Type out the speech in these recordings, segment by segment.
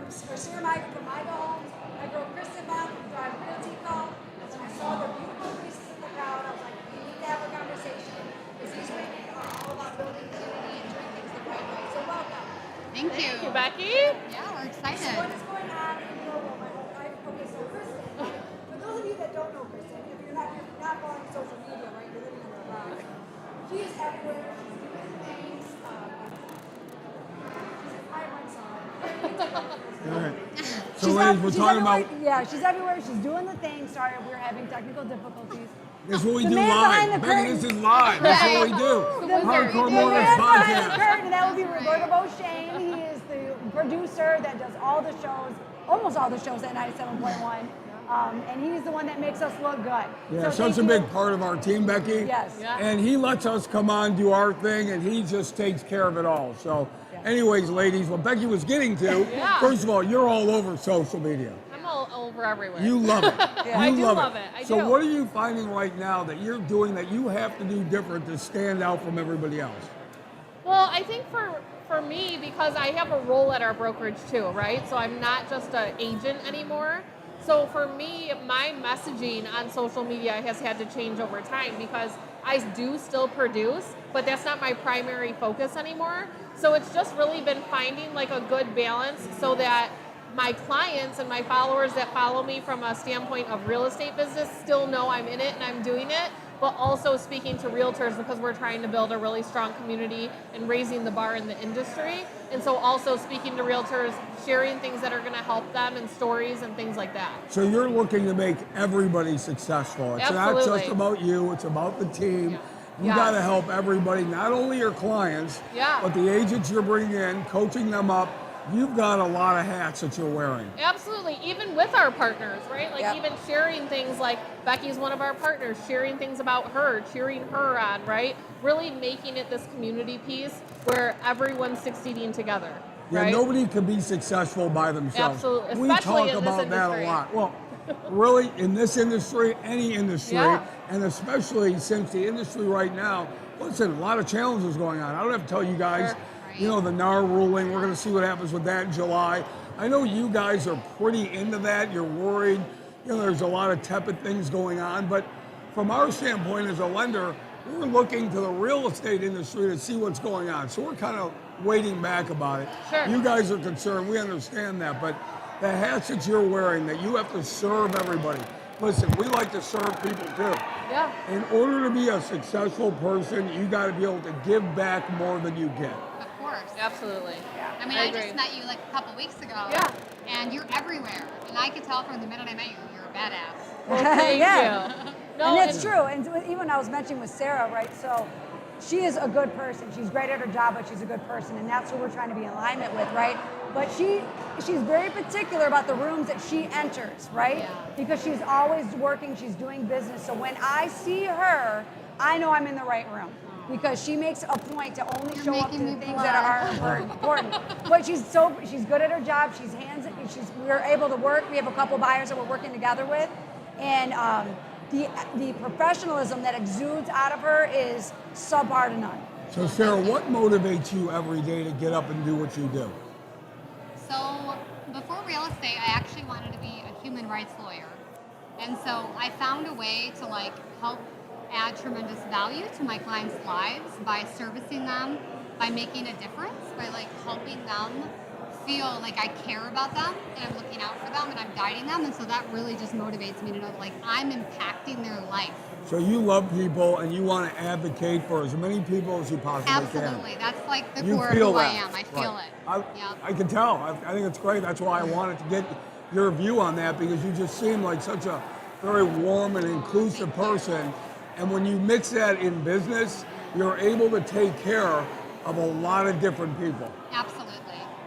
for Sarah Michael from My Homes, my girl Kristen Bond from Drive Realty Call. When I saw the beautiful faces in the crowd, I was like, we need to have a conversation because these women are all about building community and doing things the right way. So welcome. Thank you. Thank you, Becky. Yeah, we're excited. So what is going on in your world? Okay, so Kristen, for those of you that don't know Kristen, if you're not following social media, right, you're living under a rock. She is everywhere. She's doing things. I went sorry. All right. So, ladies, we're talking about. Yeah, she's everywhere. She's doing the thing. Sorry, we're having technical difficulties. This is what we The do man behind live. the Becky, curtain. this is live. That's what we do. Hardcore The Mornings man behind the podcast. curtain, that would be Roberto Beauchene. He is the producer that does all the shows, almost all the shows at 97.1. And he's the one that makes us look good. Yeah, So such a thank big you. part of our team, Becky. Yes. Yeah. And he lets us come on, do our thing, and he just takes care of it all. So, anyways, ladies, what Becky was getting to, Yeah. first of all, you're all over social media. I'm all over everywhere. You love it. Yeah. I You do love it. I So do. what are you finding right now that you're doing that you have to do different to stand out from everybody else? Well, I think for me, because I have a role at our brokerage too, right? So I'm not just an agent anymore. So for me, my messaging on social media has had to change over time because I do still produce, but that's not my primary focus anymore. So it's just really been finding like a good balance so that my clients and my followers that follow me from a standpoint of real estate business still know I'm in it and I'm doing it, but also speaking to realtors because we're trying to build a really strong community and raising the bar in the industry. And so also speaking to realtors, sharing things that are going to help them and stories and things like that. So you're looking to make everybody successful. It's not Absolutely. just about you, it's about the team. You Yes. got to help everybody, not only your clients, Yeah. but the agents you're bringing in, coaching them up. You've got a lot of hats that you're wearing. Absolutely, even with our partners, right? Like Yep. even sharing things like Becky's one of our partners, sharing things about her, cheering her on, right? Really making it this community piece where everyone's succeeding together, Yeah, right? nobody can be successful by themselves. Absolutely, We especially talk in this about that a industry. lot. Well, really, in this industry, any industry, Yeah. and especially since the industry right now, listen, a lot of challenges going on. I don't have to tell you guys, Sure. you know, the NAR ruling, we're going to see what happens with that in July. I know you guys are pretty into that. You're worried. You know, there's a lot of tepid things going on. But from our standpoint as a lender, we're looking to the real estate industry to see what's going on. So we're kind of waiting back about it. Sure. You guys are concerned. We understand that. But the hats that you're wearing, that you have to serve everybody. Listen, we like to serve people too. Yeah. In order to be a successful person, you got to be able to give back more than you get. Of course. Absolutely. I mean, I I agree. just met you like a couple weeks ago. Yeah. And you're everywhere. And I could tell from the minute I met you, you're a badass. Well, thank Yeah. you. No, And it's true. And even I was mentioning with Sarah, right? So she is a good person. She's great at her job, but she's a good person, and that's what we're trying to be in alignment with, right? But she's very particular about the rooms that she enters, right? Yeah. Because she's always working, she's doing business. So when I see her, I know I'm in the right room. Because she makes a point to only You're show up to making the me things that are important. But she's good at her job. We're able to work. We have a couple buyers that we're working together with, and the professionalism that exudes out of her is subpar to none. So, Sarah, what motivates you every day to get up and do what you do? So before real estate, I actually wanted to be a human rights lawyer. And so I found a way to like help add tremendous value to my clients' lives by servicing them, by making a difference, by like helping them feel like I care about them and I'm looking out for them and I'm guiding them. And so that really just motivates me to know that like I'm impacting their life. So you love people and you want to advocate for as many people as you possibly Absolutely. can. That's like the You core of feel who I that. am. I feel Right. it. Yep. I can tell. I think it's great. That's why I wanted to get your view on that, because you just seem like such a very warm and inclusive person. And when you mix that in business, you're able to take care of a lot of different people. Absolutely.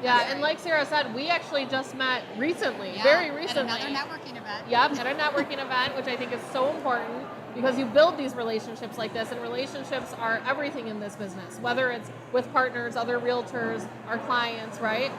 Yeah, That's and right. like Sarah said, we actually just met recently, Yeah, very recently. At another networking event. Yep, at a networking event, which I think is so important because you build these relationships like this, and relationships are everything in this business, whether it's with partners, other realtors, our clients, right?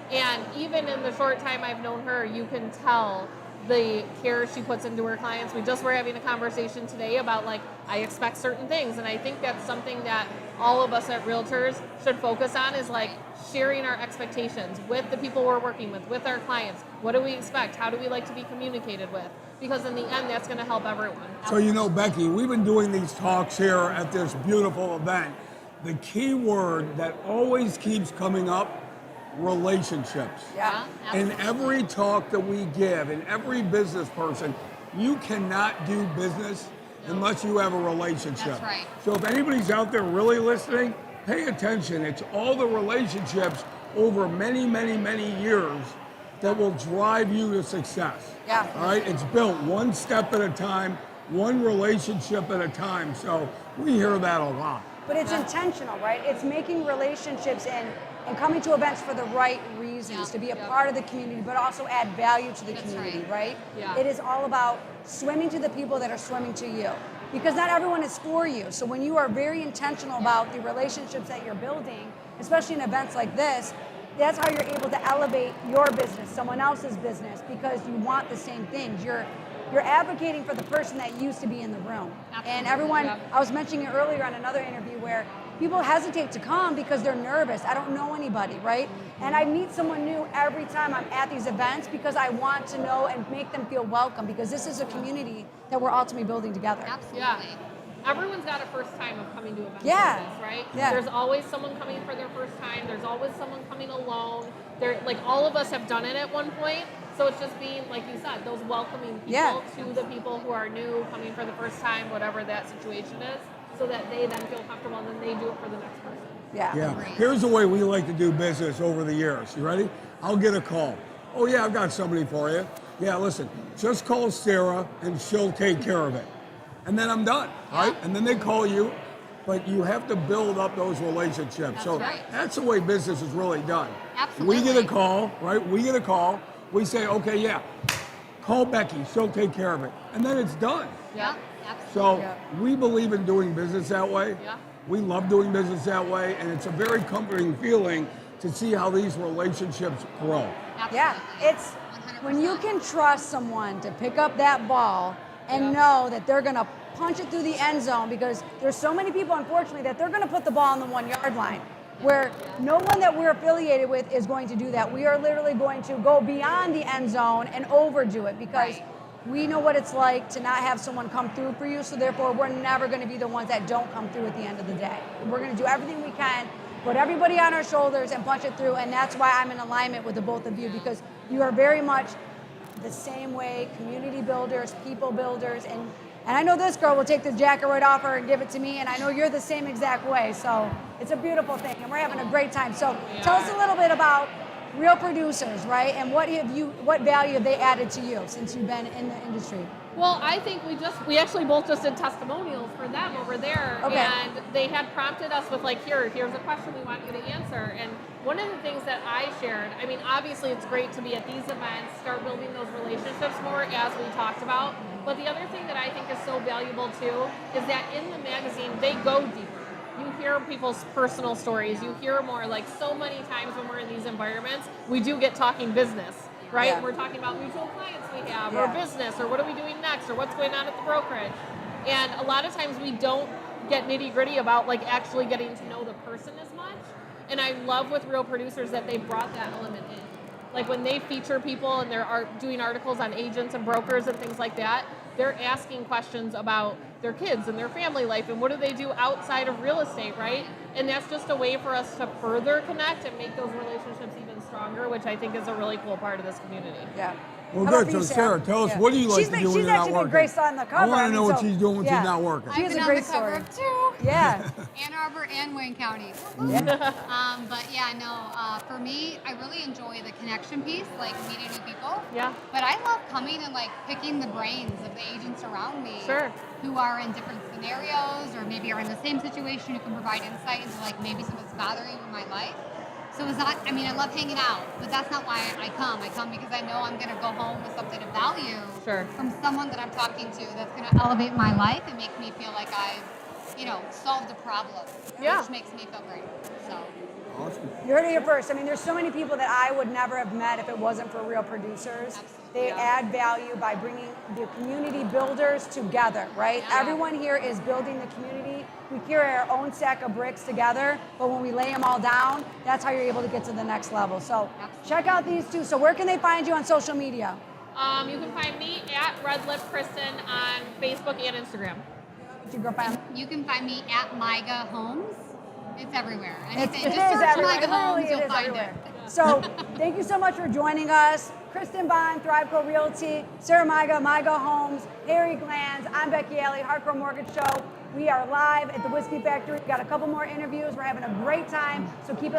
And even in the short time I've known her, you can tell the care she puts into her clients. We just were having a conversation today about like, I expect certain things. And I think that's something that all of us at Realtors should focus on, is like sharing our expectations with the people we're working with our clients. What do we expect? How do we like to be communicated with? Because in the end, that's going to help everyone. So, you know, Becky, we've been doing these talks here at this beautiful event. The key word that always keeps coming up, relationships. Yeah. In every talk that we give, in every business person, you cannot do business unless you have a relationship. That's right. So if anybody's out there really listening, pay attention. It's all the relationships over many, many, many years that will drive you to success. Yeah. All right? It's built one step at a time, one relationship at a time. So we hear that a lot. But it's intentional, right? It's making relationships and coming to events for the right reasons, to be a part of the community, but also add value to the community, right? Yeah. It is all about swimming to the people that are swimming to you. Because not everyone is for you. So when you are very intentional about the relationships that you're building, especially in events like this, that's how you're able to elevate your business, someone else's business, because you want the same things. You're advocating for the person that used to be in the room. Absolutely. And everyone, I was mentioning it earlier on another interview where people hesitate to come because they're nervous. I don't know anybody, right? And I meet someone new every time I'm at these events because I want to know and make them feel welcome, because this is a community that we're ultimately building together. Absolutely. Yeah. Everyone's got a first time of coming to events Yeah. like this, right? Yeah. There's always someone coming for their first time. There's always someone coming alone. Like all of us have done it at one point. So it's just being, like you said, those welcoming people to the people who are new, coming for the first time, whatever that situation is, so that they then feel comfortable and then they do it for the next person. Yeah. Yeah. Great. Here's the way we like to do business over the years. You ready? I'll get a call. Oh, yeah, I've got somebody for you. Yeah, listen, just call Sarah and she'll take care of it. And then I'm done, right? And then they call you, but you have to build up those relationships. That's so right. that's the way business is really done. Absolutely. We get a call, right? We get a call. We say, okay, yeah, call Becky. She'll take care of it. And then it's done. Yeah. Absolutely. So we believe in doing business that way. Yeah. We love doing business that way, and it's a very comforting feeling to see how these relationships grow. Absolutely. Yeah, it's 100%. when you can trust someone to pick up that ball and know that they're going to punch it through the end zone, because there's so many people, unfortunately, that they're going to put the ball on the 1 yard line, where no one that we're affiliated with is going to do that. We are literally going to go beyond the end zone and overdo it, because we know what it's like to not have someone come through for you, so therefore we're never going to be the ones that don't come through at the end of the day. We're going to do everything we can, put everybody on our shoulders and punch it through, and that's why I'm in alignment with the both of you, because you are very much the same way, community builders, people builders, and I know this girl will take the jacket right off her and give it to me, and I know you're the same exact way, so it's a beautiful thing, and we're having a great time. So tell us a little bit about Real Producers, right? And what value have they added to you since you've been in the industry? Well, I think we actually both just did testimonials for them over there, Okay. and they had prompted us with like, here's a question we want you to answer. And one of the things that I shared, I mean, obviously it's great to be at these events, start building those relationships more, as we talked about. But the other thing that I think is so valuable too is that in the magazine they go deeper. You hear people's personal stories. You hear more. Like so many times when we're in these environments, we do get talking business. Right? Yeah. We're talking about mutual clients we have, Yeah. or business, or what are we doing next, or what's going on at the brokerage. And a lot of times we don't get nitty gritty about like actually getting to know the person as much. And I love with Real Producers that they brought that element in. Like when they feature people and they're doing articles on agents and brokers and things like that, they're asking questions about their kids and their family life and what do they do outside of real estate, right? And that's just a way for us to further connect and make those relationships even stronger, which I think is a really cool part of this community. Yeah. Well, How about good. for you, So, Sarah, tell us, Yeah. what do you like She's to been- do when she's you're not actually been working? graced on the cover. I want I to know mean, what so- she's doing when yeah. she's not working. She I've has been a on great the cover story. of two. Yeah. Ann Arbor and Wayne counties. But yeah, no, for me, I really enjoy the connection piece, like meeting new people. Yeah. But I love coming and like picking the brains of the agents around me. Sure. Who are in different scenarios or maybe are in the same situation, who can provide insight into like maybe something's bothering you in my life. So it's not, I mean, I love hanging out, but that's not why I come. I come because I know I'm going to go home with something of value from someone that I'm talking to that's going to elevate my life and make me feel like I've, solved a problem, which makes me feel great. So. Awesome. You heard it here first. I mean, there's so many people that I would never have met if it wasn't for real producers. They add value by bringing the community builders together, right? Yeah. Everyone here is building the community. We carry our own stack of bricks together, but when we lay them all down, that's how you're able to get to the next level. So check out these two. So where can they find you on social media? You can find me at Red Lip Kristen on Facebook and Instagram. You go find You can find me at MIGA Homes. It's everywhere. Anything, It just is search everywhere. MIGA Homes, Literally, you'll it is find everywhere. it. So thank you so much for joining us. Kristen Bond, ThriveCo Realty, Sarah Miga, Miga Homes, Harry Glanz. I'm Becky Alley, Hardcore Mortgage Show. We are live at the Whiskey Factory. We've got a couple more interviews. We're having a great time, so keep it